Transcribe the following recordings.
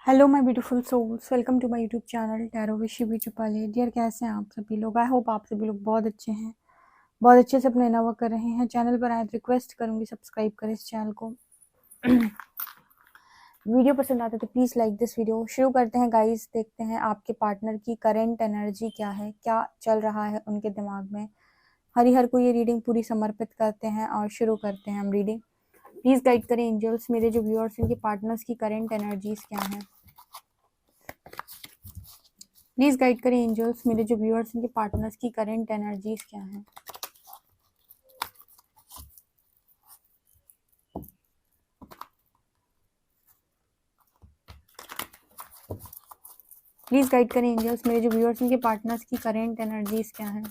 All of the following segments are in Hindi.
Hello my beautiful souls, welcome to my YouTube channel tarot wish beauty पाले। डियर, कैसे हैं आप सभी लोग? आई होप आप सभी लोग बहुत अच्छे हैं, बहुत अच्छे से अपना इनावा कर रहे हैं। चैनल पर आए तो रिक्वेस्ट करूंगी सब्सक्राइब करें इस चैनल को। वीडियो पसंद आते तो प्लीज़ लाइक दिस वीडियो। शुरू करते हैं गाइस, देखते हैं आपके पार्टनर की करेंट एनर्जी क्या है, क्या चल रहा है उनके दिमाग में। हरिहर को ये रीडिंग पूरी समर्पित करते हैं और शुरू करते हैं हम रीडिंग। प्लीज़ गाइड करें एंजल्स, मेरे जो व्यूअर्स इनके पार्टनर्स की करेंट एनर्जीज क्या है। प्लीज गाइड करें एंजल्स, मेरे जो व्यूअर्स इनके पार्टनर्स की करंट एनर्जीज क्या हैं। प्लीज गाइड करें एंजल्स, मेरे जो व्यूअर्स इनके पार्टनर्स की करंट एनर्जीज क्या हैं।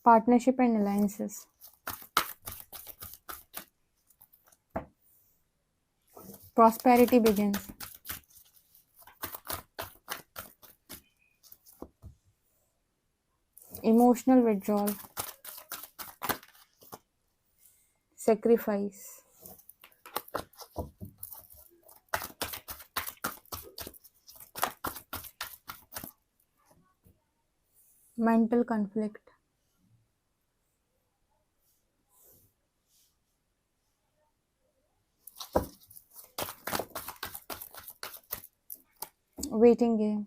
Partnership and alliances. Prosperity begins. Emotional withdrawal. Sacrifice. Mental conflict. Waiting game.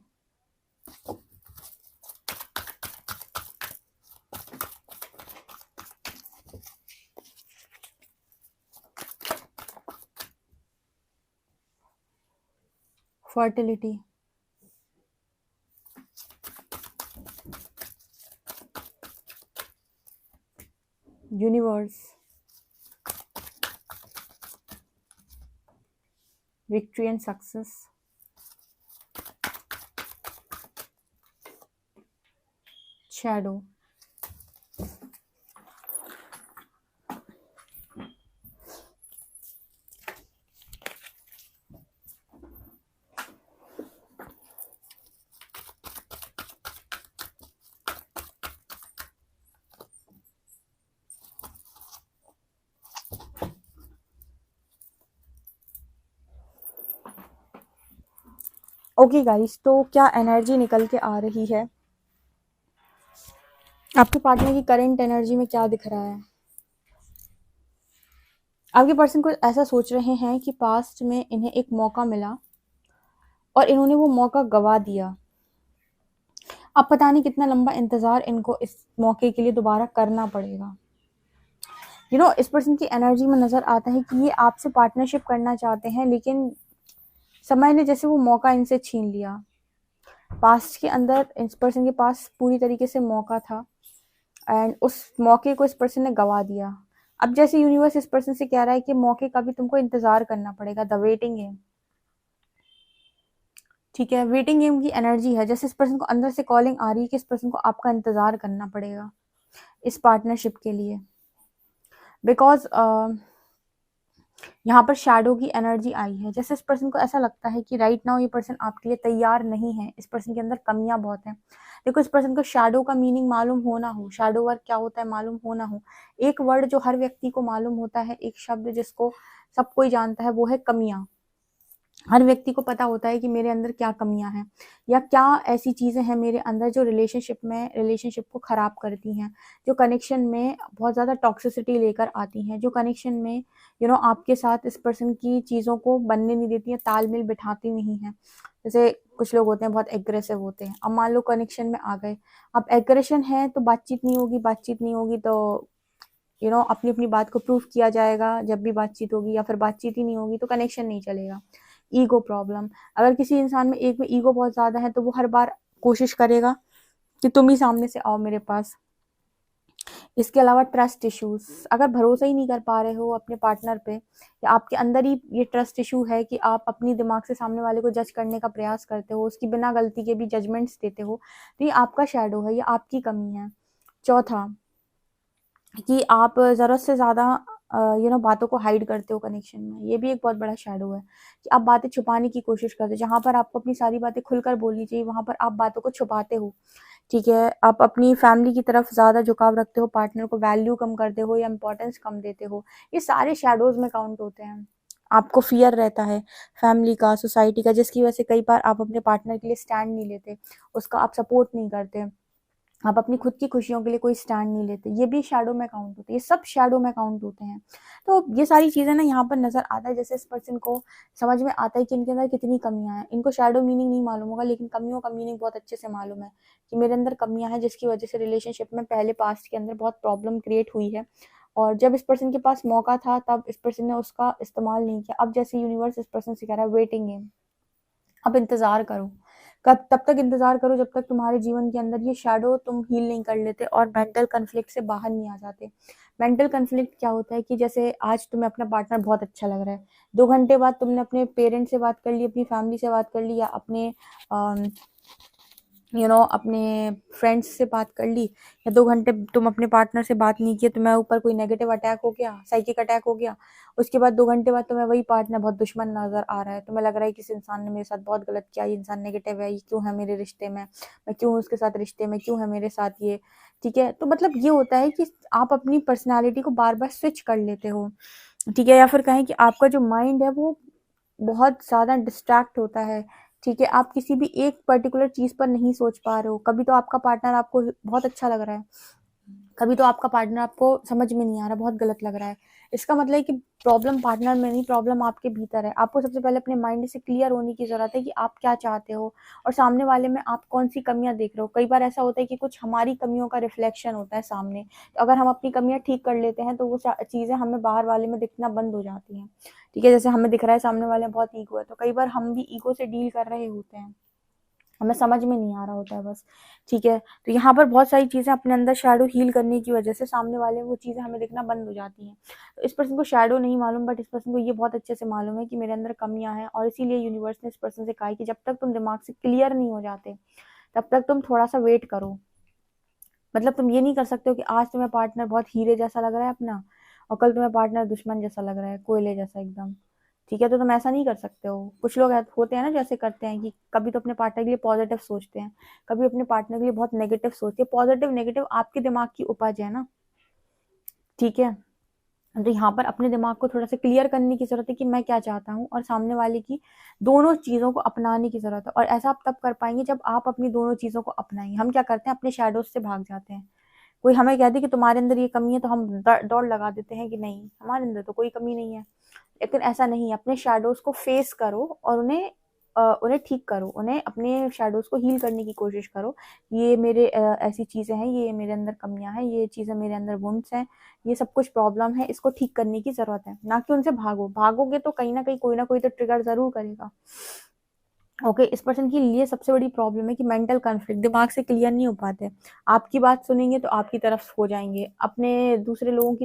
Fertility. Universe. Victory and success. Shadow. Okay guys, तो क्या एनर्जी निकल के आ रही है? आपके पार्टनर की करंट एनर्जी में क्या दिख रहा है? आपके पर्सन को ऐसा सोच रहे हैं कि पास्ट में इन्हें एक मौका मिला और इन्होंने वो मौका गवा दिया। अब पता नहीं कितना लंबा इंतजार इनको इस मौके के लिए दोबारा करना पड़ेगा। इस पर्सन की एनर्जी में नजर आता है कि ये आपसे पार्टनरशिप करना चाहते हैं, लेकिन समय ने जैसे वो मौका इनसे छीन लिया। पास्ट के अंदर इस पर्सन के पास पूरी तरीके से मौका था एंड उस मौके को इस पर्सन ने गवा दिया। अब जैसे यूनिवर्स इस पर्सन से कह रहा है कि मौके का भी तुमको इंतजार करना पड़ेगा। The waiting game. ठीक है, वेटिंग गेम की एनर्जी है। जैसे इस पर्सन को अंदर से कॉलिंग आ रही है कि इस पर्सन को आपका इंतजार करना पड़ेगा इस पार्टनरशिप के लिए। बिकॉज यहाँ पर शैडो की एनर्जी आई है। जैसे इस पर्सन को ऐसा लगता है कि राइट नाउ ये पर्सन आपके लिए तैयार नहीं है। इस पर्सन के अंदर कमियां बहुत हैं। देखो, इस पर्सन को शैडो का मीनिंग मालूम हो ना हो, शैडो वर्क क्या होता है मालूम हो ना हो, एक वर्ड जो हर व्यक्ति को मालूम होता है, एक शब्द जिसको सब कोई जानता है, वो है कमियां। हर व्यक्ति को पता होता है कि मेरे अंदर क्या कमियां हैं या क्या ऐसी चीजें हैं मेरे अंदर जो रिलेशनशिप को खराब करती हैं, जो कनेक्शन में बहुत ज्यादा टॉक्सिसिटी लेकर आती हैं, जो कनेक्शन में आपके साथ इस पर्सन की चीजों को बनने नहीं देती हैं, तालमेल बिठाती नहीं है। जैसे कुछ लोग होते हैं बहुत एग्रेसिव होते हैं। अब मान लो कनेक्शन में आ गए, अब एग्रेशन है तो बातचीत नहीं होगी, बातचीत नहीं होगी तो अपनी अपनी बात को प्रूफ किया जाएगा जब भी बातचीत होगी, या फिर बातचीत ही नहीं होगी तो कनेक्शन नहीं चलेगा। Ego problem. अगर किसी इंसान में एक में ईगो बहुत ज्यादा है तो वो हर बार कोशिश करेगा कि तुम ही सामने से आओ मेरे पास। इसके अलावा ट्रस्ट इश्यूज। अगर भरोसा ही नहीं कर पा रहे हो अपने पार्टनर पे, या आपके अंदर ही ये ट्रस्ट इशू है कि आप अपनी दिमाग से सामने वाले को जज करने का प्रयास करते हो, उसकी बिना गलती के भी जजमेंट्स देते हो, तो ये आपका शैडो है, ये आपकी कमी है। चौथा, कि आप ज़रूरत से ज़्यादा बातों को हाइड करते हो कनेक्शन में। ये भी एक बहुत बड़ा शैडो है कि आप बातें छुपाने की कोशिश करते हो। जहाँ पर आपको अपनी सारी बातें खुलकर बोलनी चाहिए, वहाँ पर आप बातों को छुपाते हो। ठीक है, आप अपनी फैमिली की तरफ ज़्यादा झुकाव रखते हो, पार्टनर को वैल्यू कम करते हो या इम्पोर्टेंस कम देते हो। ये सारे शैडोज़ में काउंट होते हैं। आपको फ़ियर रहता है फैमिली का, सोसाइटी का, जिसकी वजह से कई बार आप अपने पार्टनर के लिए स्टैंड नहीं लेते, उसका आप सपोर्ट नहीं करते। आप अपनी खुद की खुशियों के लिए कोई स्टैंड नहीं लेते। ये भी शैडो में काउंट होते हैं, ये सब शैडो में काउंट होते हैं। तो ये सारी चीज़ें ना यहाँ पर नज़र आता है, जैसे इस पर्सन को समझ में आता है कि इनके अंदर कितनी कमियाँ हैं। इनको शैडो मीनिंग नहीं मालूम होगा, लेकिन कमियों का मीनिंग बहुत अच्छे से मालूम है कि मेरे अंदर कमियाँ हैं, जिसकी वजह से रिलेशनशिप में पहले पास्ट के अंदर बहुत प्रॉब्लम क्रिएट हुई है। और जब इस पर्सन के पास मौका था, तब इस पर्सन ने उसका इस्तेमाल नहीं किया। अब जैसे यूनिवर्स इस पर्सन से कह रहा है वेटिंग गेम, अब इंतज़ार करो। कब तब तक इंतज़ार करो जब तक तुम्हारे जीवन के अंदर ये शैडो तुम हील नहीं कर लेते और मेंटल कॉन्फ्लिक्ट से बाहर नहीं आ जाते। मेंटल कॉन्फ्लिक्ट क्या होता है कि जैसे आज तुम्हें अपना पार्टनर बहुत अच्छा लग रहा है, 2 घंटे बाद तुमने अपने पेरेंट्स से बात कर ली, अपनी फैमिली से बात कर ली, या अपने अपने फ्रेंड्स से बात कर ली, या 2 घंटे तुम अपने पार्टनर से बात नहीं की, तुम्हें ऊपर कोई नेगेटिव अटैक हो गया, साइकिक अटैक हो गया। उसके बाद 2 घंटे बाद तुम्हें वही पार्टनर बहुत दुश्मन नज़र आ रहा है। तुम्हें लग रहा है कि इस इंसान ने मेरे साथ बहुत गलत किया, ये इंसान नेगेटिव है, ये क्यों है मेरे रिश्ते में, मैं क्यों उसके साथ रिश्ते में, क्यों है मेरे साथ ये। ठीक है, तो मतलब ये होता है कि आप अपनी पर्सनैलिटी को बार-बार स्विच कर लेते हो। ठीक है, या फिर कहें कि आपका जो माइंड है वो बहुत ज़्यादा डिस्ट्रैक्ट होता है। ठीक है, आप किसी भी एक पर्टिकुलर चीज़ पर नहीं सोच पा रहे हो। कभी तो आपका पार्टनर आपको बहुत अच्छा लग रहा है, कभी तो आपका पार्टनर आपको समझ में नहीं आ रहा, बहुत गलत लग रहा है। इसका मतलब है कि प्रॉब्लम पार्टनर में नहीं, प्रॉब्लम आपके भीतर है। आपको सबसे पहले अपने माइंड से क्लियर होने की ज़रूरत है कि आप क्या चाहते हो और सामने वाले में आप कौन-सी कमियाँ देख रहे हो। कई बार ऐसा होता है कि कुछ हमारी कमियों का रिफ्लेक्शन होता है सामने। तो अगर हम अपनी कमियाँ ठीक कर लेते हैं, तो वो चीज़ें हमें बाहर वाले में दिखना बंद हो जाती हैं। ठीक है, जैसे हमें दिख रहा है सामने वाले में बहुत ईगो है, तो कई बार हम भी ईगो से डील कर रहे होते हैं, हमें समझ में नहीं आ रहा होता है बस। ठीक है, तो यहाँ पर बहुत सारी चीज़ें अपने अंदर शैडो हील करने की वजह से सामने वाले वो चीज़ें हमें दिखना बंद हो जाती हैं। तो इस पर्सन को शैडो नहीं मालूम, बट इस पर्सन को ये बहुत अच्छे से मालूम है कि मेरे अंदर कमियाँ हैं, और इसीलिए यूनिवर्स ने इस पर्सन से कहा है कि जब तक तुम दिमाग से क्लियर नहीं हो जाते, तब तक तुम थोड़ा-सा वेट करो। मतलब तुम ये नहीं कर सकते हो कि आज तुम्हें पार्टनर बहुत हीरे जैसा लग रहा है अपना, और कल तुम्हें पार्टनर दुश्मन जैसा लग रहा है, कोयले जैसा एकदम। ठीक है, तो तुम ऐसा नहीं कर सकते हो। कुछ लोग होते हैं ना, जैसे करते हैं कि कभी तो अपने पार्टनर के लिए पॉजिटिव सोचते हैं, कभी अपने पार्टनर के लिए बहुत नेगेटिव सोचते हैं। पॉजिटिव नेगेटिव आपके दिमाग की उपज है ना। ठीक है, तो यहाँ पर अपने दिमाग को थोड़ा सा क्लियर करने की ज़रूरत है कि मैं क्या चाहता हूँ, और सामने वाले की दोनों चीज़ों को अपनाने की ज़रूरत है। और ऐसा आप तब कर पाएंगे जब आप अपनी दोनों चीज़ों को अपनाएंगे। हम क्या करते हैं, अपने शैडोज से भाग जाते हैं। कोई हमें कह दे कि तुम्हारे अंदर ये कमी है, तो हम दौड़ लगा देते हैं कि नहीं, हमारे अंदर तो कोई कमी नहीं है। लेकिन ऐसा नहीं है, अपने शैडोज को फेस करो और उन्हें ठीक करो, उन्हें अपने शैडोज को हील करने की कोशिश करो। ये मेरे ऐसी चीज़ें हैं, ये मेरे अंदर कमियां हैं, ये चीज़ें मेरे अंदर वुंड्स हैं, ये सब कुछ प्रॉब्लम है, इसको ठीक करने की ज़रूरत है। ना कि उनसे भागोगे तो कहीं ना कहीं कोई ना कोई तो ट्रिगर ज़रूर करेगा। ओके, इस पर्सन के लिए सबसे बड़ी प्रॉब्लम है कि मेंटल कॉन्फ्लिक्ट, दिमाग से क्लियर नहीं हो पाते। आपकी बात सुनेंगे तो आपकी तरफ हो जाएंगे, अपने दूसरे लोगों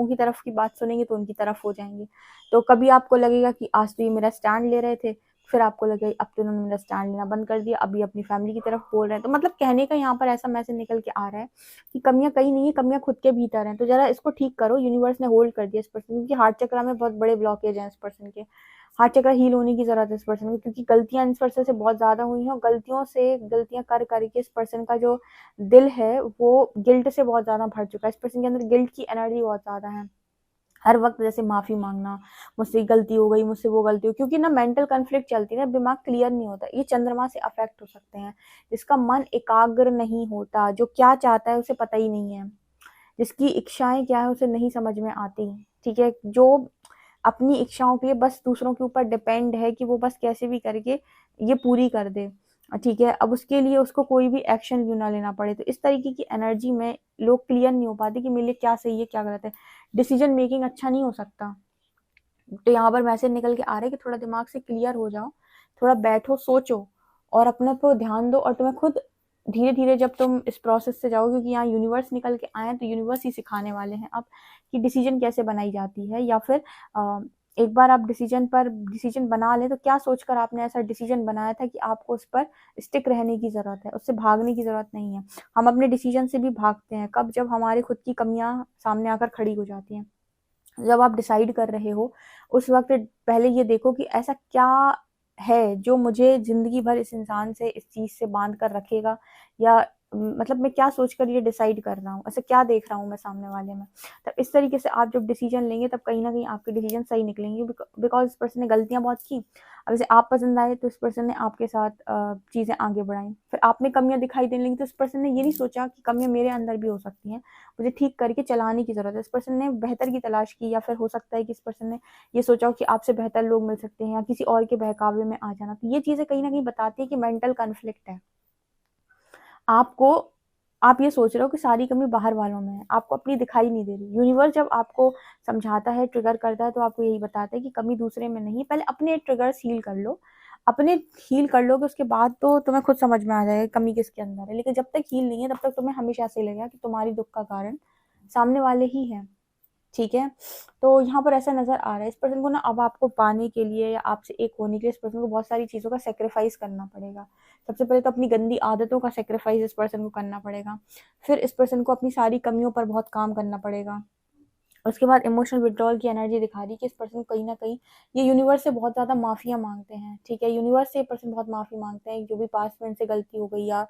की तरफ की बात सुनेंगे तो उनकी तरफ हो जाएंगे। तो कभी आपको लगेगा कि आज तो ये मेरा स्टैंड ले रहे थे, फिर आपको लगेगा अब तो इन्होंने मेरा स्टैंड लेना बंद कर दिया, अभी अपनी फैमिली की तरफ बोल रहे हैं। तो मतलब कहने का यहाँ पर ऐसा मैसेज निकल के आ रहा है कि कमियां कहीं नहीं है, कमियां खुद के भीतर हैं। तो जरा इसको ठीक करो। यूनिवर्स ने होल्ड कर दिया इस पर्सन, क्योंकि हार्ट चक्र में बहुत बड़े ब्लॉकेज हैं इस पर्सन के। हार्ट चक्र हील होने की जरूरत है इस पर्सन को, क्योंकि गलतियां इस पर्सन से बहुत ज्यादा हुई हैं, और गलतियां कर करके इस पर्सन का जो दिल है वो गिल्ट से बहुत ज्यादा भर चुका है। इस पर्सन के अंदर गिल्ट की एनर्जी बहुत ज्यादा है। हर वक्त जैसे माफी मांगना, मुझसे गलती हो गई, मुझसे वो गलती हो, क्योंकि ना मेंटल कॉन्फ्लिक्ट चलती है ना, दिमाग क्लियर नहीं होता। ये चंद्रमा से अफेक्ट हो सकते हैं, जिसका मन एकाग्र नहीं होता, जो क्या चाहता है उसे पता ही नहीं है, जिसकी इच्छाएं क्या है उसे नहीं समझ में आती। ठीक है, जो अपनी इच्छाओं के लिए बस दूसरों के ऊपर डिपेंड है कि वो बस कैसे भी करके ये पूरी कर दे। ठीक है, अब उसके लिए उसको कोई भी एक्शन क्यों ना लेना पड़े। तो इस तरीके की एनर्जी में लोग क्लियर नहीं हो पाते कि मेरे लिए क्या सही है क्या गलत है। डिसीजन मेकिंग अच्छा नहीं हो सकता। तो यहाँ पर मैसेज निकल के आ रहा है कि थोड़ा दिमाग से क्लियर हो जाओ, थोड़ा बैठो, सोचो और अपने पर ध्यान दो। और तुम्हें खुद धीरे धीरे जब तुम इस प्रोसेस से जाओगे, क्योंकि यहाँ यूनिवर्स निकल के आए हैं, तो यूनिवर्स ही सिखाने वाले हैं अब कि डिसीजन कैसे बनाई जाती है। या फिर एक बार आप डिसीजन बना लें, तो क्या सोचकर आपने ऐसा डिसीजन बनाया था कि आपको उस पर स्टिक रहने की ज़रूरत है, उससे भागने की ज़रूरत नहीं है। हम अपने डिसीजन से भी भागते हैं कब, जब हमारी खुद की कमियां सामने आकर खड़ी हो जाती हैं। जब आप डिसाइड कर रहे हो उस वक्त पहले ये देखो कि ऐसा क्या है जो मुझे जिंदगी भर इस इंसान से, इस चीज से बांध कर रखेगा, या मतलब मैं क्या सोचकर ये डिसाइड कर रहा हूँ, ऐसा क्या देख रहा हूँ मैं सामने वाले में। तब इस तरीके से आप जब डिसीजन लेंगे तब कहीं ना कहीं आपके डिसीजन सही निकलेंगे, बिकॉज इस पर्सन ने गलतियां बहुत की। अब जैसे आप पसंद आए तो इस पर्सन ने आपके साथ चीजें आगे बढ़ाई, फिर आप में कमियां दिखाई देने लगी तो इस पर्सन ने ये नहीं सोचा कि कमियां मेरे अंदर भी हो सकती हैं, मुझे ठीक करके चलाने की जरूरत है। इस पर्सन ने बेहतर की तलाश की, या फिर हो सकता है कि इस पर्सन ने ये सोचा हो कि आपसे बेहतर लोग मिल सकते हैं, या किसी और के बहकावे में आ जाना। तो ये चीजें कहीं ना कहीं बताती है कि मेंटल कॉन्फ्लिक्ट है। आपको, आप ये सोच रहे हो कि सारी कमी बाहर वालों में है, आपको अपनी दिखाई नहीं दे रही। यूनिवर्स जब आपको समझाता है, ट्रिगर करता है, तो आपको यही बताता है कि कमी दूसरे में नहीं, पहले अपने ट्रिगर्स हील कर लो। अपने हील कर लोगे उसके बाद तो तुम्हें खुद समझ में आ जाएगा कमी किसके अंदर है। लेकिन जब तक हील नहीं है तब तक तुम्हें हमेशा ऐसे लगेगा कि तुम्हारी दुख का कारण सामने वाले ही है। ठीक है, तो यहाँ पर ऐसा नजर आ रहा है इस पर्सन को ना, अब आपको पाने के लिए या आपसे एक होने के लिए इस पर्सन को बहुत सारी चीजों का सेक्रीफाइस करना पड़ेगा। सबसे पहले तो अपनी गंदी आदतों का सेक्रीफाइस इस पर्सन को करना पड़ेगा, फिर इस पर्सन को अपनी सारी कमियों पर बहुत काम करना पड़ेगा। उसके बाद इमोशनल विड्रॉल की एनर्जी दिखा रही है कि इस पर्सन कहीं ना कहीं ये यूनिवर्स से बहुत ज्यादा माफिया मांगते हैं। ठीक है, यूनिवर्स से ये पर्सन बहुत माफी मांगते हैं, जो भी पास्ट में इनसे गलती हो गई, या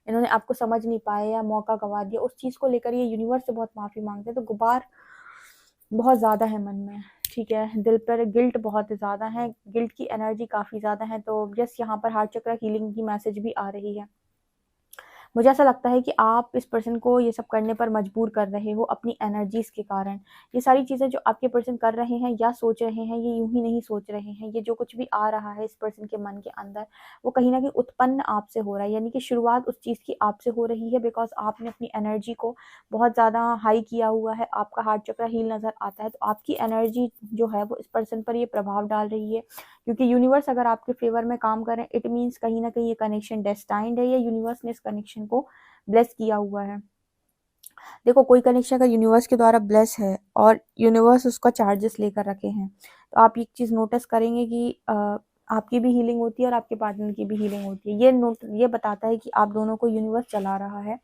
इन्होंने आपको समझ नहीं पाया, या मौका गवा दिया, उस चीज को लेकर ये यूनिवर्स से बहुत माफी मांगते हैं। तो गुबार बहुत ज़्यादा है मन में। ठीक है, दिल पर गिल्ट बहुत ज़्यादा है, गिल्ट की एनर्जी काफ़ी ज़्यादा है। तो यस, यहाँ पर हार्ट चक्र हीलिंग की मैसेज भी आ रही है। मुझे ऐसा लगता है कि आप इस पर्सन को ये सब करने पर मजबूर कर रहे हो अपनी एनर्जीज के कारण। ये सारी चीज़ें जो आपके पर्सन कर रहे हैं या सोच रहे हैं, ये यूं ही नहीं सोच रहे हैं। ये जो कुछ भी आ रहा है इस पर्सन के मन के अंदर, वो कहीं ना कहीं उत्पन्न आपसे हो रहा है, यानी कि शुरुआत उस चीज़ की आपसे हो रही है, बिकॉज आपने अपनी एनर्जी को बहुत ज़्यादा हाई किया हुआ है। आपका हार्ट चक्र हील नज़र आता है, तो आपकी एनर्जी जो है वो इस पर्सन पर ये प्रभाव डाल रही है। क्योंकि यूनिवर्स अगर आपके फेवर में काम करें, इट मीन्स कहीं ना कहीं ये कनेक्शन डेस्टाइंड है, या यूनिवर्स ने इस कनेक्शन को ब्लेस किया हुआ है। देखो, कोई कनेक्शन अगर यूनिवर्स के द्वारा ब्लेस है और यूनिवर्स उसका चार्जेस लेकर रखे हैं, तो आप एक चीज नोटिस करेंगे कि आपकी भी हीलिंग होती है और आपके पार्टनर की भी हीलिंग होती है। ये बताता है कि आप दोनों को यूनिवर्स चला रहा है,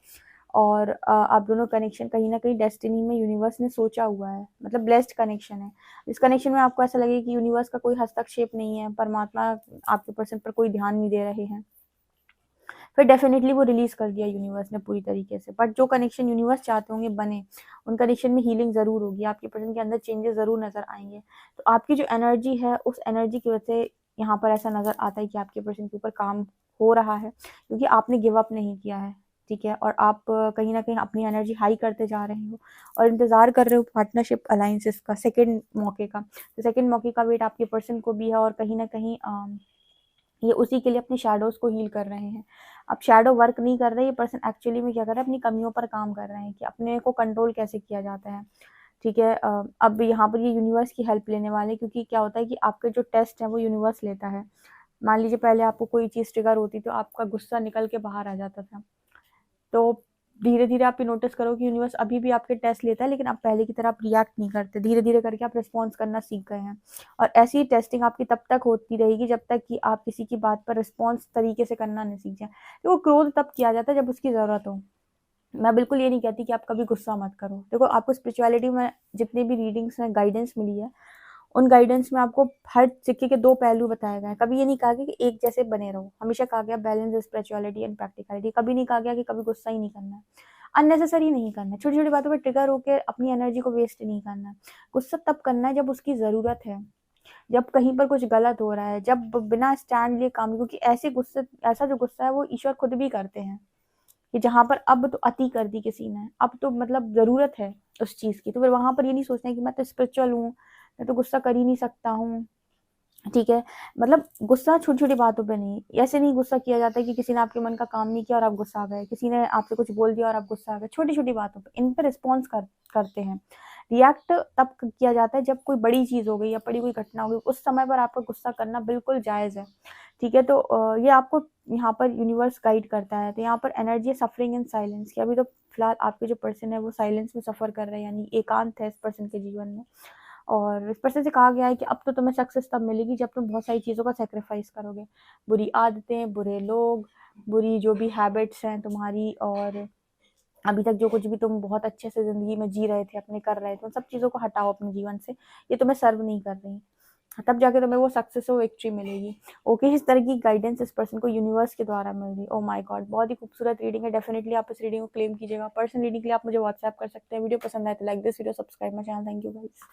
और आप दोनों कनेक्शन कहीं ना कहीं डेस्टिनी में यूनिवर्स ने सोचा हुआ है, मतलब ब्लेस्ड कनेक्शन है। इस कनेक्शन में आपको ऐसा लगे कि यूनिवर्स का कोई हस्तक्षेप नहीं है, परमात्मा आपके पर्सन पर कोई ध्यान नहीं दे रहे हैं, फिर डेफिनेटली वो रिलीज कर दिया यूनिवर्स ने पूरी तरीके से। बट जो कनेक्शन यूनिवर्स चाहते होंगे बने, उन कनेक्शन में हीलिंग जरूर होगी, आपके पर्सन के अंदर चेंजेस जरूर नजर आएंगे। तो आपकी जो एनर्जी है, उस एनर्जी की वजह से यहाँ पर ऐसा नजर आता है कि आपके पर्सन के ऊपर काम हो रहा है, क्योंकि आपने गिव अप नहीं किया है। ठीक है, और आप कहीं ना कहीं अपनी एनर्जी हाई करते जा रहे हो और इंतजार कर रहे हो पार्टनरशिप अलायंसेस का, सेकंड मौके का। तो सेकंड मौके का वेट आपके पर्सन को भी है, और कहीं ना कहीं ये उसी के लिए अपने शैडोज को हील कर रहे हैं। अब शैडो वर्क नहीं कर रहे, ये पर्सन एक्चुअली में क्या कर रहा है, अपनी कमियों पर काम कर रहे हैं कि अपने को कंट्रोल कैसे किया जाता है। ठीक है, अब यहाँ पर ये यूनिवर्स की हेल्प लेने वाले, क्योंकि क्या होता है कि आपके जो टेस्ट है वो यूनिवर्स लेता है। मान लीजिए पहले आपको कोई चीज़ ट्रिगर होती तो आपका गुस्सा निकल के बाहर आ जाता था, तो धीरे धीरे आप ये नोटिस करो कि यूनिवर्स अभी भी आपके टेस्ट लेता है, लेकिन आप पहले की तरह आप रिएक्ट नहीं करते, धीरे धीरे करके आप रिस्पॉन्स करना सीख गए हैं। और ऐसी ही टेस्टिंग आपकी तब तक होती रहेगी जब तक कि आप किसी की बात पर रिस्पॉन्स तरीके से करना नहीं सीख जाए। देखो, क्रोध तब किया जाता है जब उसकी ज़रूरत हो। मैं बिल्कुल ये नहीं कहती कि आप कभी गुस्सा मत करो। देखो, आपको स्पिरिचुअलिटी में जितनी भी रीडिंग्स में गाइडेंस मिली है, उन गाइडेंस में आपको हर सिक्के के दो पहलू बताए गए हैं। कभी ये नहीं कहा गया कि एक जैसे बने रहो, हमेशा कहा गया बैलेंस स्पिरिचुअलिटी एंड प्रैक्टिकलिटी। कभी नहीं कहा गया कि कभी गुस्सा ही नहीं करना है, अननेसेसरी नहीं करना है, छोटी छोटी बातों पर ट्रिगर होकर अपनी एनर्जी को वेस्ट नहीं करना है। गुस्सा तब करना है जब उसकी ज़रूरत है, जब कहीं पर कुछ गलत हो रहा है, जब बिना स्टैंड लिए काम, क्योंकि ऐसे गुस्से, ऐसा जो गुस्सा है वो ईश्वर खुद भी करते हैं, कि जहां पर अब तो अति कर दी किसी ने, अब तो मतलब जरूरत है उस चीज की, तो फिर वहां पर ये नहीं सोचना है कि मैं तो स्पिरिचुअल हूँ, मैं तो गुस्सा कर ही नहीं सकता हूँ। ठीक है, मतलब गुस्सा छोटी छोटी बातों पे नहीं, ऐसे नहीं गुस्सा किया जाता है कि किसी ने आपके मन का काम नहीं किया और आप गुस्सा आ गए, किसी ने आपसे कुछ बोल दिया और आप गुस्सा आ गए। छोटी छोटी बातों पे, इन पर रिस्पॉन्स करते हैं। रिएक्ट तब किया जाता है जब कोई बड़ी चीज हो गई या बड़ी कोई घटना हो गई, उस समय पर आपका गुस्सा करना बिल्कुल जायज है। ठीक है, तो ये आपको यहाँ पर यूनिवर्स गाइड करता है। तो यहाँ पर एनर्जी है सफरिंग इन साइलेंस की। अभी तो फिलहाल आपके जो पर्सन है वो साइलेंस में सफर कर रहे हैं, यानी एकांत है इस पर्सन के जीवन में। और इस पर्सन से कहा गया है कि अब तो तुम्हें सक्सेस तब मिलेगी जब तुम बहुत सारी चीज़ों का सेक्रीफाइस करोगे, बुरी आदतें, बुरे लोग, बुरी जो भी हैबिट्स हैं तुम्हारी, और अभी तक जो कुछ भी तुम बहुत अच्छे से जिंदगी में जी रहे थे, अपने कर रहे थे, उन सब चीजों को हटाओ अपने जीवन से, ये तुम्हें सर्व नहीं कर रही, तब जाके तुम्हें वो सक्सेस और विक्ट्री मिलेगी। ओके, इस तरह की गाइडेंस इस पर्सन को यूनिवर्स के द्वारा मिल रही। ओ माय गॉड, बहुत ही खूबसूरत रीडिंग है। डेफिनेटली आप इस रीडिंग को क्लेम कीजिएगा। पर्सन रीडिंग के लिए आप मुझे व्हाट्सएप कर सकते हैं। वीडियो पसंद आए तो like this video, subscribe my channel. Thank you guys.